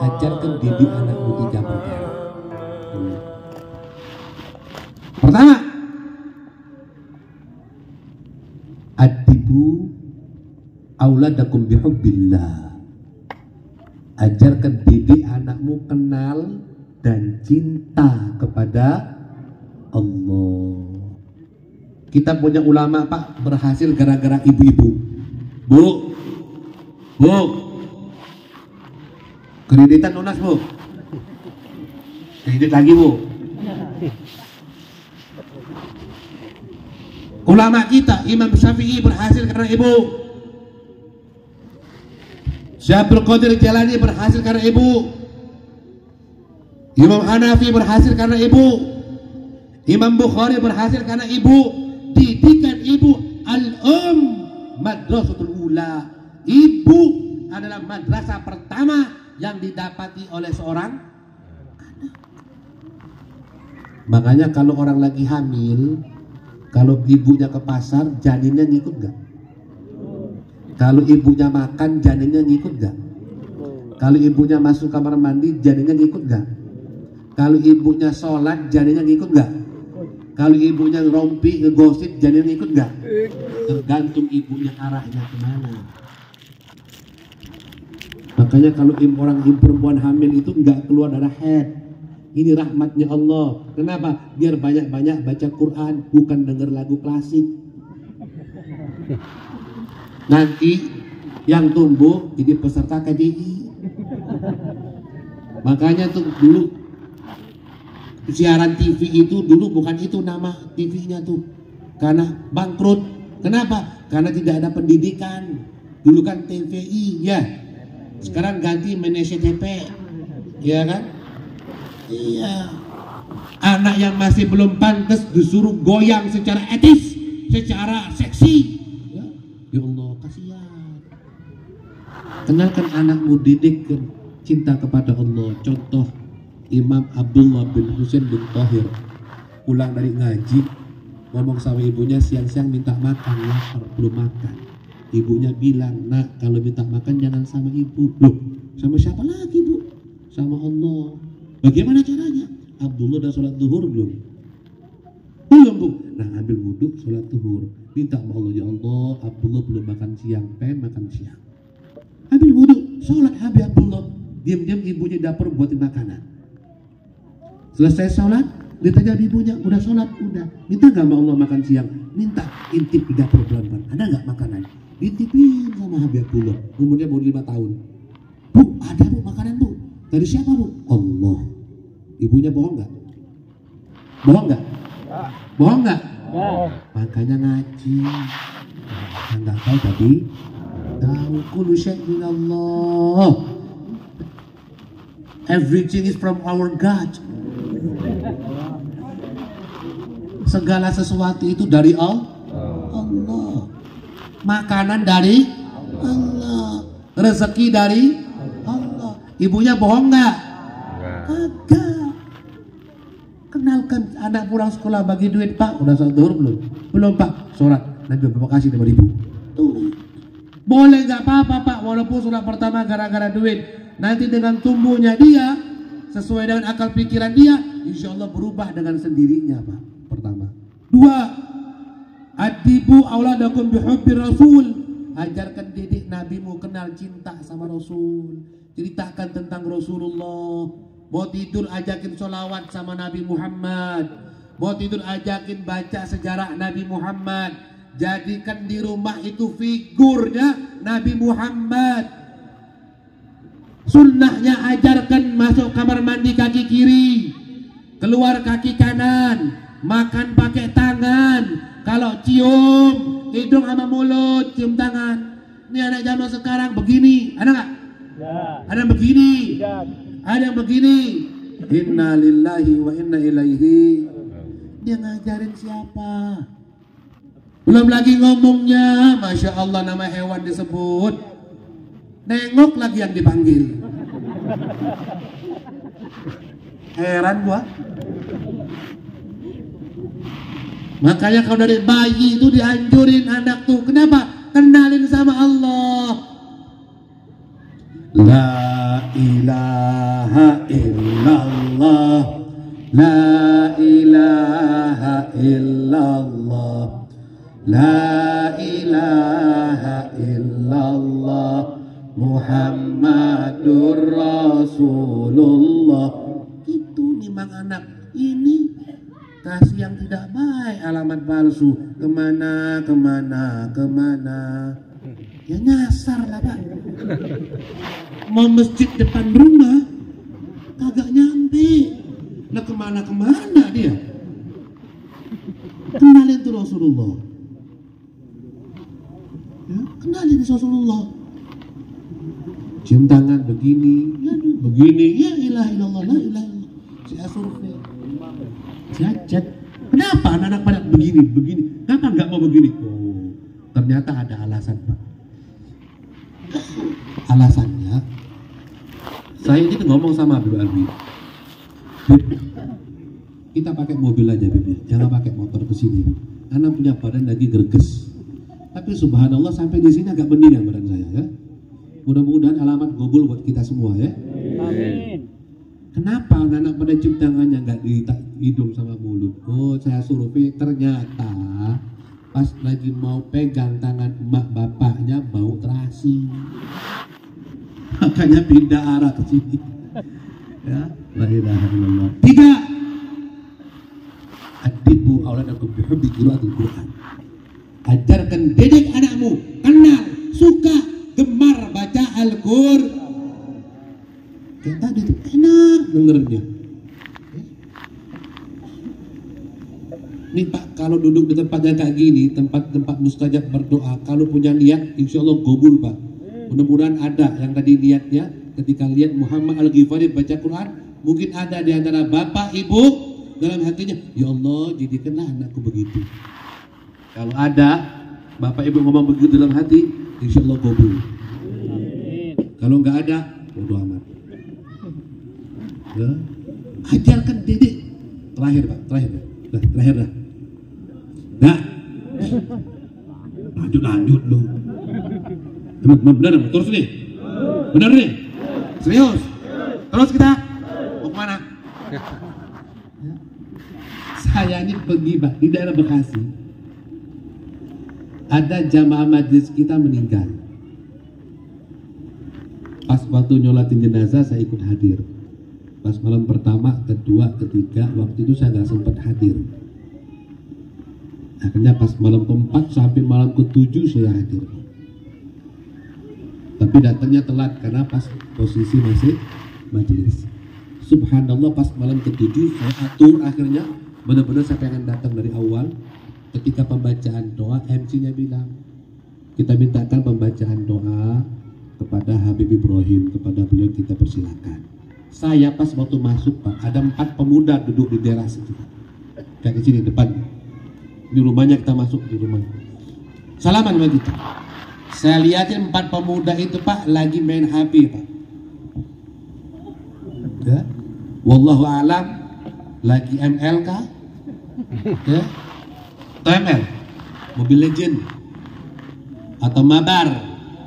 Ajarkan didik anakmu 3 perkara. Pertama, adibu auladakum bihubbillah. Ajarkan didik anakmu kenal dan cinta kepada Allah. Kita punya ulama Pak berhasil gara-gara ibu-ibu. Bu, kreditan lunas Bu, kredit lagi Bu. Ulama kita Imam Syafi'i berhasil karena ibu. Syekh Qadir Jalani berhasil karena ibu. Imam Hanafi berhasil karena ibu. Imam Bukhari berhasil karena ibu. Didikan ibu madrasatul ula. Ibu adalah madrasah pertama yang didapati oleh seorang anak. Makanya kalau orang lagi hamil, kalau ibunya ke pasar, janinnya ngikut gak? Kalau ibunya makan, janinnya ngikut gak? Kalau ibunya masuk kamar mandi, janinnya ngikut gak? Kalau ibunya sholat, janinnya ngikut gak? Kalau ibunya ngerompi, ngegosip, janinnya ngikut gak? Tergantung ibunya arahnya kemana. Makanya kalau orang perempuan hamil itu nggak keluar darah haid, ini rahmatnya Allah. Kenapa? Biar banyak-banyak baca Quran, bukan denger lagu klasik. Nanti yang tumbuh jadi peserta KDI. Makanya tuh dulu siaran TV itu dulu bukan itu nama TV-nya tuh, karena bangkrut. Kenapa? Karena tidak ada pendidikan. Dulu kan TVI ya. Sekarang ganti SCTV, ya kan? Iya. Anak yang masih belum pantas disuruh goyang secara etis, secara seksi. Ya Allah, kasihan. Kenalkan anakmu, didik cinta kepada Allah. Contoh Imam Abdullah bin Husain bin Thahir pulang dari ngaji, ngomong sama ibunya siang-siang minta makan, lapar belum makan. Ibunya bilang, nak kalau minta makan jangan sama ibu. Loh, sama siapa lagi Bu? Sama Allah. Bagaimana caranya? Abdullah udah sholat zuhur belum? Belum Bu. Nah ambil wudhu, sholat zuhur. Minta sama Allah, ya Allah Abdullah belum makan siang, pengen makan siang. Ambil wudhu, sholat habis Abdullah. Diam-diam ibunya dapur buatin makanan. Selesai sholat, ditanya ibunya, udah sholat? Udah. Minta gak sama Allah makan siang? Minta. Intip di dapur pelan-pelan. Ada gak makanan? Ditipin sama Habib Abdullah, umurnya baru 5 tahun. Bu, ada Bu makanan Bu. Dari siapa Bu? Allah. Ibunya bohong gak? Bohong gak? Bohong gak? Makanya ngaji. Yang gak tahu tapi tahu. Kullu syai'in minallah. Everything is from our God. Segala sesuatu itu dari Allah. Makanan dari Allah, rezeki dari Allah. Ibunya bohong nggak? Kagak. Kenalkan anak pulang sekolah bagi duit, Pak. Udah sholat zuhur belum? Belum Pak. Sholat. Nanti Bapak kasih sama ibu. Tuh. Boleh nggak apa-apa Pak, walaupun sholat pertama gara-gara duit. Nanti dengan tumbuhnya dia, sesuai dengan akal pikiran dia, insya Allah berubah dengan sendirinya Pak. Pertama. 2. Adibu auladakum bihubbir rasul. Ajarkan didik nabimu kenal cinta sama Rasul. Ceritakan tentang Rasulullah. Mau tidur ajakin sholawat sama Nabi Muhammad. Mau tidur ajakin baca sejarah Nabi Muhammad. Jadikan di rumah itu figurnya Nabi Muhammad. Sunnahnya ajarkan masuk kamar mandi kaki kiri, keluar kaki kanan, makan pakai tangan. Kalau cium, hidung sama mulut, cium tangan. Ini anak zaman sekarang begini, ada nggak? Ya. Ada yang begini, ya. Ada yang begini. Inna lillahi wa inna ilaihi. Dia ngajarin siapa? Belum lagi ngomongnya, Masya Allah nama hewan disebut. Nengok lagi yang dipanggil. Heran gua. Makanya kalau dari bayi itu dianjurin anak tuh, kenapa? Kenalin sama Allah. La ilaha illallah, la ilaha illallah, la ilaha illallah, Muhammadur Rasulullah. Itu memang anak ini kasih yang tidak baik, alamat palsu, kemana, ya nyasar lah Pak. Mau masjid depan rumah kagak nyampe, nah kemana dia. Kenalin tuh Rasulullah, ya, kenalin Rasulullah, cium tangan begini, ya ilah ilallah, la ilah illallah. Saya survei, saya cek, kenapa anak-anak pada begini, kenapa nggak mau begini? Oh, ternyata ada alasan Pak. Alasannya, saya ini ngomong sama Habib Alwi, kita pakai mobil aja Bib, jangan pakai motor ke sini. Anak punya badan lagi greges, tapi subhanallah sampai di sini agak mendingan badan saya ya. Mudah-mudahan alamat gobul buat kita semua ya. Amin. Kenapa anak-anak pada cium tangannya nggak di hidung sama mulut? Oh, saya survei ternyata pas lagi mau pegang tangan emak bapaknya bau terasi, makanya pindah arah ke sini. Ya, la ilaha illallah. 3. Adibu auladakum bihubbi qiraatil Quran. Ajarkan, didik anakmu kenal, suka, gemar baca Al-Qur'an. Kayak tadi tuh enak dengernya. Nih Pak, kalau duduk di tempat yang kayak gini, tempat mustajab berdoa, kalau punya niat, insya Allah gobul Pak. Mudah-mudahan ada yang tadi niatnya, ketika lihat Muhammad Al-Ghifari baca Quran, mungkin ada di antara bapak, ibu, dalam hatinya, ya Allah, jadikanlah anakku begitu. Kalau ada, bapak ibu ngomong begitu dalam hati, insya Allah gobul. Kalau nggak ada, bodo amat. Ya. Ajarkan didik. Terakhir Pak, terakhir dah. Nah, lanjut lu. Benar, terus nih. Benar nih. Serius. Terus kita mau kemana? Saya ini pergi Pak di daerah Bekasi. Ada jamaah majlis kita meninggal. Pas waktu nyolatin jenazah saya ikut hadir. Pas malam pertama, kedua, ketiga, waktu itu saya nggak sempat hadir. Akhirnya pas malam keempat sampai malam ketujuh saya hadir. Tapi datangnya telat karena pas posisi masih majelis. Subhanallah pas malam ketujuh saya atur akhirnya benar-benar saya pengen datang dari awal. Ketika pembacaan doa MC-nya bilang kita mintakan pembacaan doa kepada Habib Ibrahim, kepada beliau kita persilakan. Saya pas waktu masuk Pak, ada 4 pemuda duduk di daerah situ, kayak di sini depan. Di rumahnya kita masuk di rumah. Salaman sama kita. Saya lihatin 4 pemuda itu Pak lagi main HP Pak. Ya. Wallahu alam lagi ML kah? Ya. Atau ML? Mobile Legend atau mabar?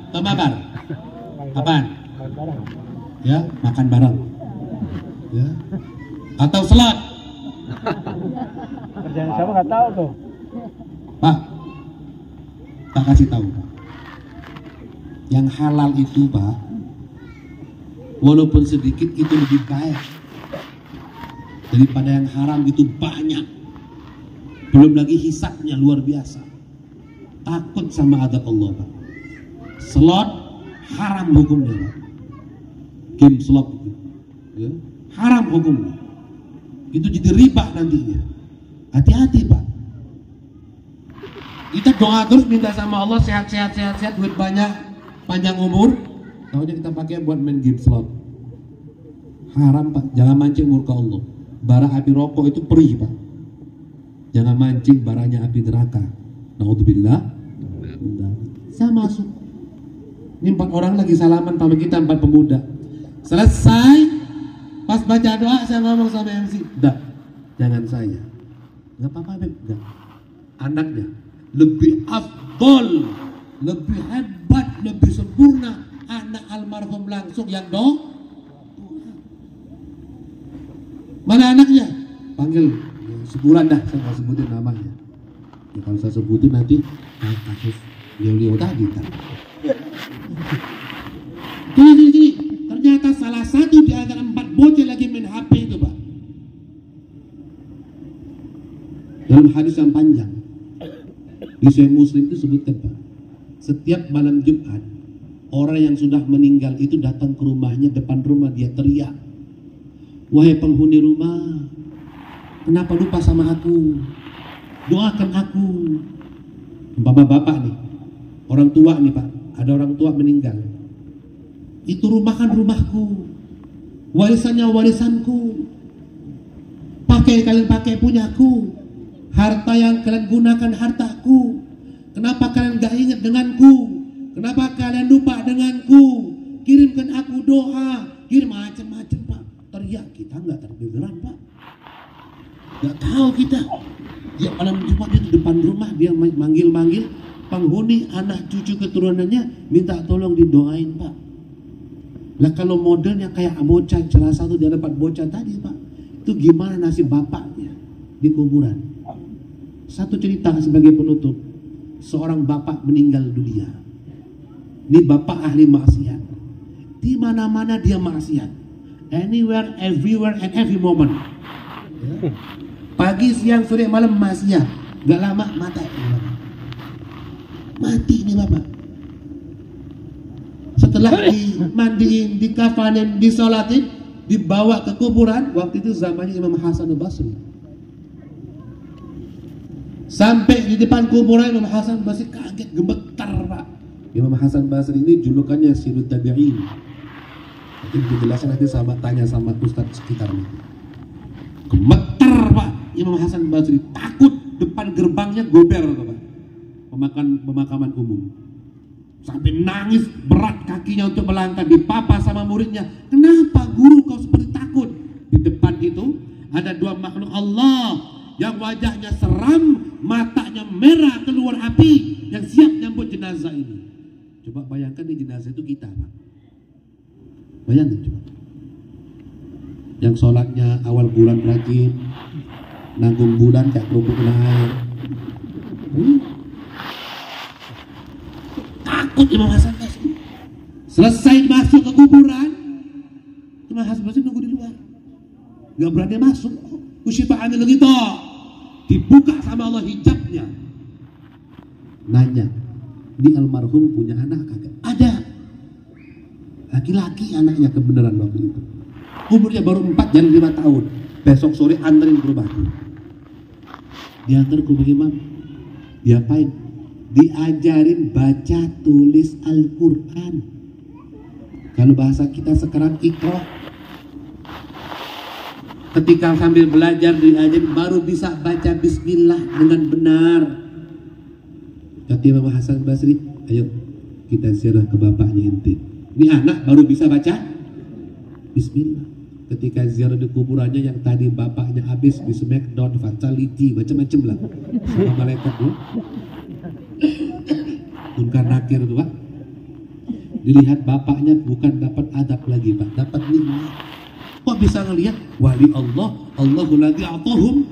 Atau mabar? Apaan? Ya, makan bareng. Ya. Atau slot? Kerjaan siapa nggak tahu tuh. Pak, tak kasih tahu Pak. Yang halal itu Pak, walaupun sedikit itu lebih baik daripada yang haram itu banyak. Belum lagi hisabnya luar biasa. Takut sama adab Allah Pak. Slot haram hukumnya Pak. Game slot itu, ya, haram hukumnya. Itu jadi riba nantinya. Hati-hati Pak. Kita doa terus minta sama Allah sehat, duit banyak, panjang umur. Tahunya kita pakai buat main game slot. Haram Pak. Jangan mancing murka Allah. Bara api rokok itu perih Pak. Jangan mancing baranya api neraka. Naudzubillah. Saya masuk. Ini 4 orang lagi salaman sama kita, 4 pemuda. Selesai, pas baca doa saya ngomong sama MC, "Dah, jangan saya." Nggak apa-apa Beb, enggak. Anaknya lebih afdol, lebih hebat, lebih sempurna. Anak almarhum langsung yang mana anaknya? Panggil sebulan dah, saya nggak sebutin namanya. Ya, kalau saya sebutin nanti kasus beliau tadi kan. Gini. Ternyata salah satu di antara 4 bocil lagi main HP itu, Pak. Dalam hadis yang panjang di Sahih Muslim itu sebutkan, Pak, setiap malam Jumat orang yang sudah meninggal itu datang ke rumahnya, depan rumah dia teriak, wahai penghuni rumah, kenapa lupa sama aku? Doakan aku. Bapak-bapak nih, orang tua nih, Pak, ada orang tua meninggal. Itu rumah kan rumahku, warisannya warisanku, kalian pakai punyaku, harta yang kalian gunakan hartaku. Kenapa kalian gak ingat denganku? Kenapa kalian lupa denganku? Kirimkan aku doa, kirim macam-macam, Pak. Teriak, kita nggak terdengaran, Pak. Nggak tahu kita. Ya malam Jumat di depan rumah dia manggil-manggil penghuni, anak cucu keturunannya, minta tolong didoain, Pak. Lah kalau modelnya kayak bocah, salah satu dia dapat bocah tadi, Pak, itu gimana nasib bapaknya di kuburan? Satu cerita sebagai penutup, seorang bapak meninggal dunia. Ini bapak ahli maksiat, di mana-mana dia maksiat, anywhere, everywhere, and every moment. Ya. Pagi, siang, sore, malam maksiat, gak lama mati ini bapak. Setelah dimandiin, dikafanin, disolatin, dibawa ke kuburan. Waktu itu zamannya Imam Hasan Basri. Sampai di depan kuburan Imam Hasan Basri kaget, gemetar, Pak. Imam Hasan Basri ini julukannya Sayyidut Tabi'in. Nanti dijelaskan, nanti sama tanya sama ustadz sekitarnya. Gemetar, Pak, Imam Hasan Basri, takut. Depan gerbangnya gober, Pak, pemakaman umum. Sampai nangis berat kakinya untuk melangkah, dipapa sama muridnya. Kenapa guru kau seperti takut? Di depan itu ada 2 makhluk Allah yang wajahnya seram, matanya merah keluar api, yang siap nyambut jenazah ini. Coba bayangkan di jenazah itu kita, Pak. Bayangkan coba. Yang sholatnya awal bulan rajin, nanggung bulan kayak kerupuk air. Takut Imam Hasan Basri. Selesai masuk ke kuburan, Imam Hasan Basri nunggu di luar, gak berani masuk. Usyifa'an lagi toh, dibuka sama Allah hijabnya. Nanya, ini almarhum punya anak kagak? Ada. Laki-laki anaknya kebenaran waktu itu. Umurnya baru 4 dan 5 tahun. Besok sore anterin ke rumahku. Diantar ke rumah imam. Diapain? Diajarin baca tulis Al-Quran. Kalau bahasa kita sekarang Iqra. Ketika sambil belajar diajarin, baru bisa baca bismillah dengan benar. Kata Imam Hasan Basri, ayo kita ziarah ke bapaknya inti. Ini anak baru bisa baca bismillah. Ketika ziarah di kuburannya, yang tadi bapaknya habis di smackdown, fatality, macam-macam lah sama malaikat tuh. Munkar nakir itu, Pak. Dilihat bapaknya bukan dapat adab lagi, Pak, dapat nikmat. Kok bisa ngelihat wali Allah, Allahul ladzi a'tahum,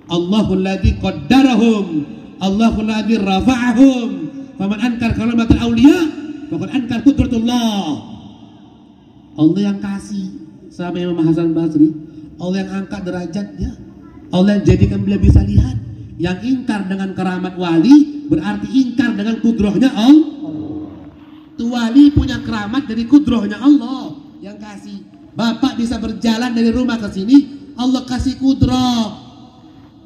Allahul ladzi qaddarahum, Allahul ladzi rafa'ahum. Faman ankar karamatul auliya faqad ankar qudratullah. Allah yang kasih sama Imam Hasan Basri, Allah yang angkat derajatnya, Allah yang jadikan beliau bisa lihat. Yang ingkar dengan keramat wali berarti ingkar dengan kudrohnya Allah. Tu wali punya keramat dari kudrohnya Allah yang kasih. Bapak bisa berjalan dari rumah ke sini, Allah kasih kudroh.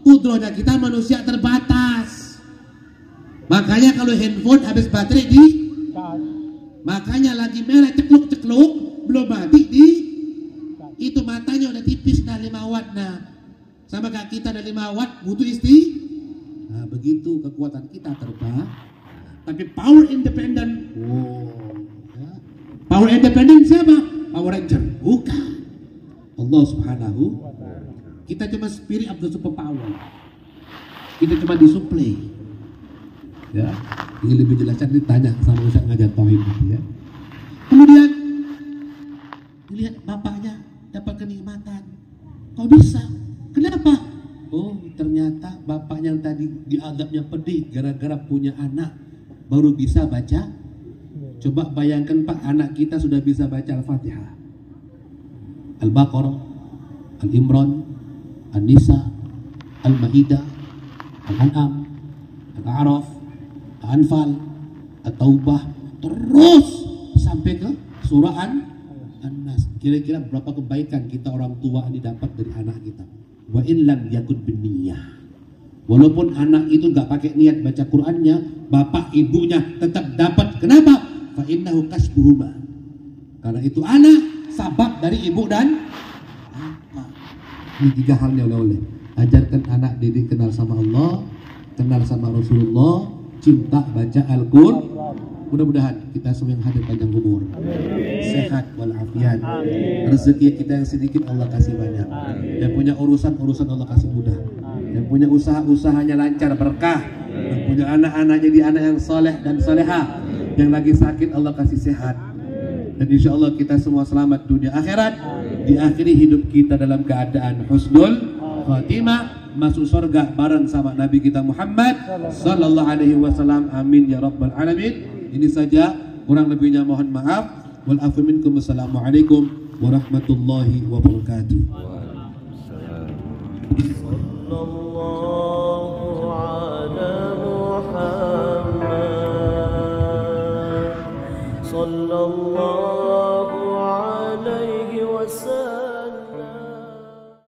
Kudrohnya kita manusia terbatas. Makanya kalau handphone habis baterai makanya lagi merah cekluk-cekluk, belum mati itu matanya udah tipis, nah 5 watt. Nah sama kayak kita ada 5 watt butuh nah begitu kekuatan kita terbang. Tapi power independent, ya. Power independent siapa? Power Ranger, bukan Allah Subhanahu. Kita cuma spirit of the super power, kita cuma disuplai. Ya, ini lebih jelasnya ditanya sama Ustaz ngajar tauhid ya. Kemudian lihat bapaknya dapat kenikmatan. Kok bisa? Kenapa? Oh, ternyata bapaknya yang tadi dianggapnya pedih gara-gara punya anak baru bisa baca. Coba bayangkan Pak, anak kita sudah bisa baca Al-Fatihah, Al-Baqarah, Al-Imran, An-Nisa, Al-Maidah, Al-An'am, Al-A'raf, Al-Anfal, At-Taubah, terus sampai ke surah An-Nas. Kira-kira berapa kebaikan kita orang tua ini dapat dari anak kita? Wa in lam yakun binniyah. Walaupun anak itu gak pakai niat baca Qur'annya, bapak ibunya tetap dapat. Kenapa? Fa innahu kasbuhuma. Karena itu anak sabab dari ibu dan bapak. Ini 3 hal yang oleh-oleh. Ajarkan anak didik kenal sama Allah, kenal sama Rasulullah, cinta baca Al-Qur'an. Mudah-mudahan kita semua yang hadir panjang umur, sehat walafiat, rezeki kita yang sedikit Allah kasih banyak, yang punya urusan Allah kasih mudah, yang punya usahanya lancar berkah, yang punya anak-anak jadi anak yang soleh dan soleha, yang lagi sakit Allah kasih sehat, dan insya Allah kita semua selamat dunia akhirat, diakhiri hidup kita dalam keadaan husnul khatimah, masuk surga bareng sama Nabi kita Muhammad sallallahu alaihi wasallam. Amin ya rabbal alamin. Ini saja, kurang lebihnya mohon maaf. Wal afu minkum. Assalamualaikum warahmatullahi wabarakatuh.